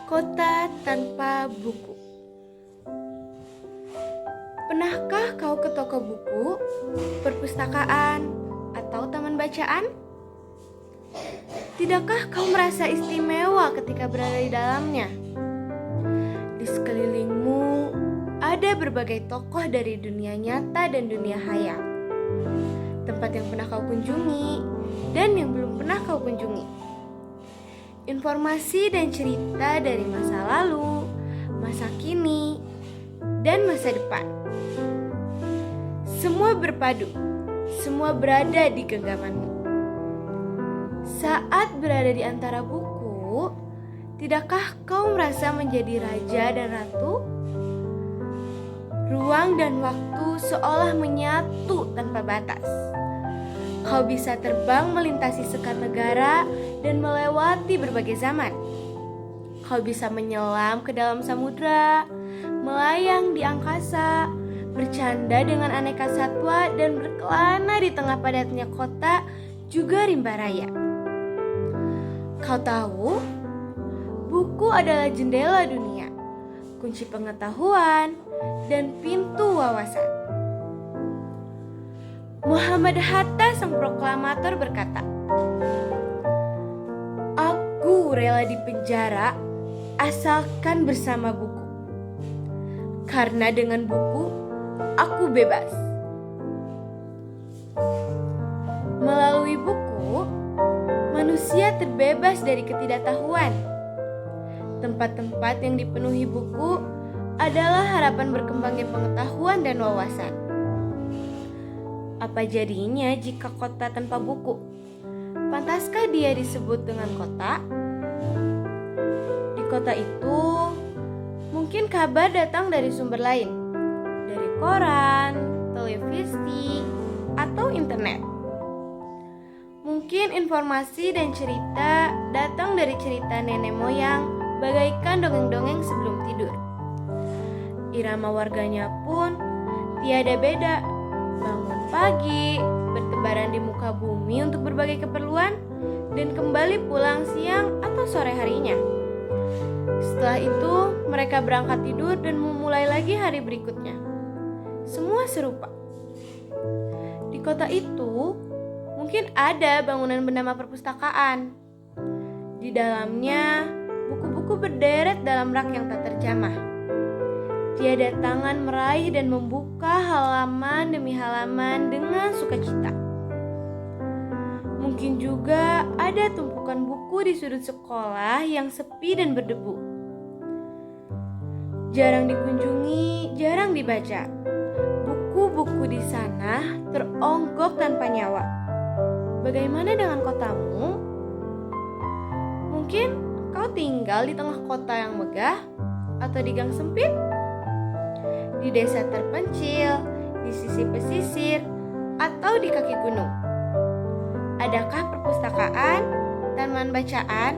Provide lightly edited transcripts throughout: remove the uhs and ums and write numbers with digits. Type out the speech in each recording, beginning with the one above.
Kota tanpa buku. Pernahkah kau ke toko buku, perpustakaan, atau taman bacaan? Tidakkah kau merasa istimewa ketika berada di dalamnya? Di sekelilingmu ada berbagai tokoh dari dunia nyata dan dunia hayal. Tempat yang pernah kau kunjungi dan yang belum pernah kau kunjungi. Informasi dan cerita dari masa lalu, masa kini, dan masa depan. Semua berpadu, semua berada di genggamanmu. Saat berada di antara buku, tidakkah kau merasa menjadi raja dan ratu? Ruang dan waktu seolah menyatu tanpa batas. Kau bisa terbang melintasi sekar negara dan melewati berbagai zaman. Kau bisa menyelam ke dalam samudra, melayang di angkasa, bercanda dengan aneka satwa, dan berkelana di tengah padatnya kota, juga rimba raya. Kau tahu, buku adalah jendela dunia, kunci pengetahuan, dan pintu wawasan. Muhammad Hatta sang proklamator berkata, "Aku rela dipenjara asalkan bersama buku. Karena dengan buku, aku bebas." Melalui buku, manusia terbebas dari ketidaktahuan. Tempat-tempat yang dipenuhi buku adalah harapan berkembangnya pengetahuan dan wawasan. Apa jadinya jika kota tanpa buku? Pantaskah dia disebut dengan kota? Di kota itu, mungkin kabar datang dari sumber lain, dari koran, televisi, atau internet. Mungkin informasi dan cerita datang dari cerita nenek moyang, bagaikan dongeng-dongeng sebelum tidur. Irama warganya pun tiada beda. Bangun pagi, bertebaran di muka bumi untuk berbagai keperluan, dan kembali pulang siang atau sore harinya. Setelah itu, mereka berangkat tidur dan memulai lagi hari berikutnya. Semua serupa. Di kota itu, mungkin ada bangunan bernama perpustakaan. Di dalamnya, buku-buku berderet dalam rak yang tak terjamah. Tiada tangan meraih dan membuka halaman demi halaman dengan sukacita. Mungkin juga ada tumpukan buku di sudut sekolah yang sepi dan berdebu. Jarang dikunjungi, jarang dibaca. Buku-buku di sana teronggok tanpa nyawa. Bagaimana dengan kotamu? Mungkin kau tinggal di tengah kota yang megah atau di gang sempit? Di desa terpencil, di sisi pesisir, atau di kaki gunung? Adakah perpustakaan, taman bacaan,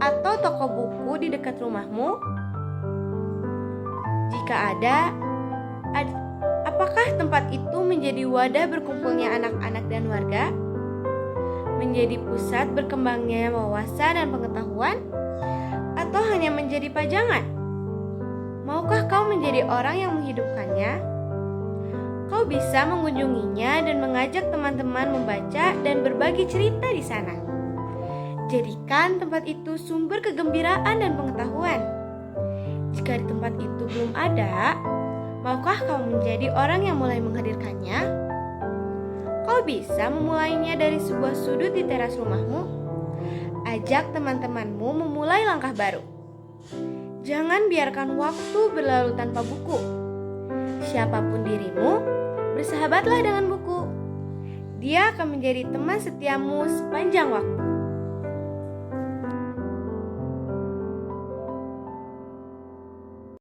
atau toko buku di dekat rumahmu? Jika ada, apakah tempat itu menjadi wadah berkumpulnya anak-anak dan warga? Menjadi pusat berkembangnya wawasan dan pengetahuan? Atau hanya menjadi pajangan? Maukah kau menjadi orang yang menghidupkannya? Kau bisa mengunjunginya dan mengajak teman-teman membaca dan berbagi cerita di sana. Jadikan tempat itu sumber kegembiraan dan pengetahuan. Jika di tempat itu belum ada, maukah kau menjadi orang yang mulai menghadirkannya? Kau bisa memulainya dari sebuah sudut di teras rumahmu. Ajak teman-temanmu memulai langkah baru. Jangan biarkan waktu berlalu tanpa buku. Siapapun dirimu, bersahabatlah dengan buku. Dia akan menjadi teman setiamu sepanjang waktu.